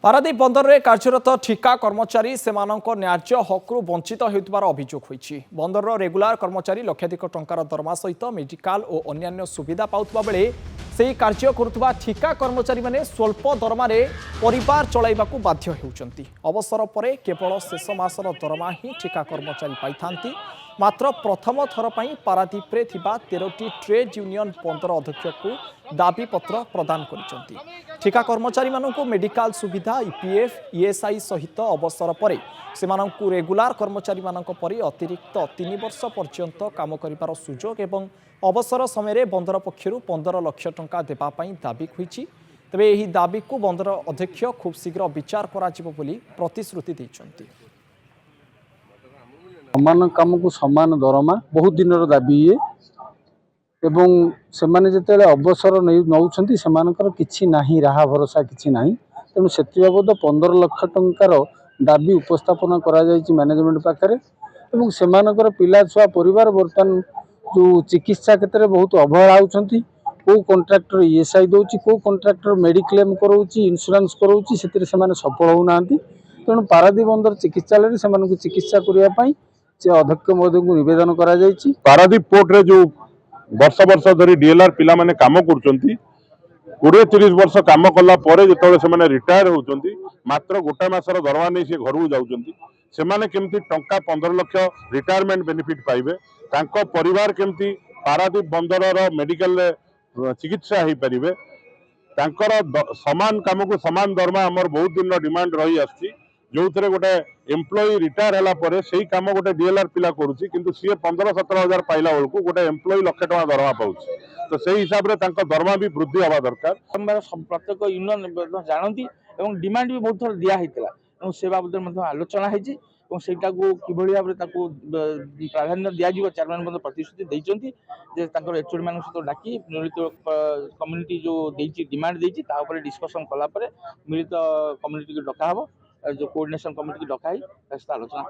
पारादीप बंदर में कार्यरत ठिका कर्मचारी सेमानंक न्याय्य हकु वंचित होइतबार अभियोग होइछि। बंदर रेगुलार कर्मचारी लक्षाधिक टंकार दरमा सहित मेडिकल और अन्यान्य सुविधा पाउतबा बेले सेही कार्य करुवा ठिका कर्मचारी माने स्वल्प दरमारे परिवार चलाइबाकू बाध्य हेउचंती। अवसर परे केवल शेष मासर दरमा ही ठिका कर्मचारी पाइथांती। मात्र प्रथम थर पई पारादीप रे थिबा 13टी ट्रेड यूनियन बंदर अध्यक्ष को दाबी पत्र प्रदान करिसंती। ठिका कर्मचारी मानकू मेडिकल सुविधा ईपीएफ ईएसआई सहित अवसर परे सेमानकू रेगुलार कर्मचारी मानक परि अतिरिक्त 3 वर्ष पर्यंत काम करिबार सुजोग एवं अवसर समय बंदर पक्षरु 15 लाख टंका देबा पई दाबी होईछि। तबे एही दाबी को बंदर अध्यक्ष खूब शीघ्र विचार कराजिबो बोली प्रतिश्रुति दैछंती। समान काम को समान दरमा बहुत दिन दाबी ये एवं से जिते अवसर नौकरी से किसी नहीं राहा भरोसा किसी ना तेणु से बाबद 15 लाख टंकार दाबी उपस्थापन करा मैनेजमेंट पाखे से पिला छुआ परिवार बर्तमान जो चिकित्सा क्षेत्र में बहुत अवहेला होती। कौ कंट्राक्टर ईएसआई दौर कौ कंट्राक्टर मेडिक्लेम कराऊँगी इंश्योरेंस कराऊँगी से सफल होना। तेणु पारादीप बंदर चिकित्सालय से चिकित्सा करने से अध्यक्ष महोदय को निवेदन करा जायछि। पारादीप पोर्ट रे जो वर्ष वर्ष धरी डीएलआर पिला माने काम करुचंती 20-30 वर्ष काम कला परे जेतबे से माने रिटायर होचंती मात्र गोटा मासर दरमा नै से घर जाउचंती से माने केमती टंका 15 लाख रिटायरमेंट बेनिफिट पाइबे तांको परिवार केमती पारादीप बंदर रो मेडिकल चिकित्सा ही परिबे तांकर समान काम को समान दरमा हमर बहुत दिन डिमांड रही आछि। जो थे गोटे एम्प्लॉई रिटायर है पर से ही कम गोटे डीएलआर पिला करुच्ची किंतु सी 15-17 हजार पाइला बेलू गोटे एम्प्लॉई लाख टका दरमा पाँच तो से हिसाब से दरमा भी वृद्धि हवा दरकार। प्रत्येक यूनियन जानती और डिमांड भी बहुत थर दिखाई से बाबद आलोचना होती कि भाव प्राधान्य दिज्व चेयरमैन प्रतिश्रुति देते एचओडी मान सहित डाकी मिलित कम्युनिटी जो डिमांड देती डिस्कसन कलापर मिलित कम्युनिटी को डका जो कोऑर्डिनेशन कमिटी की डकाई आलोचना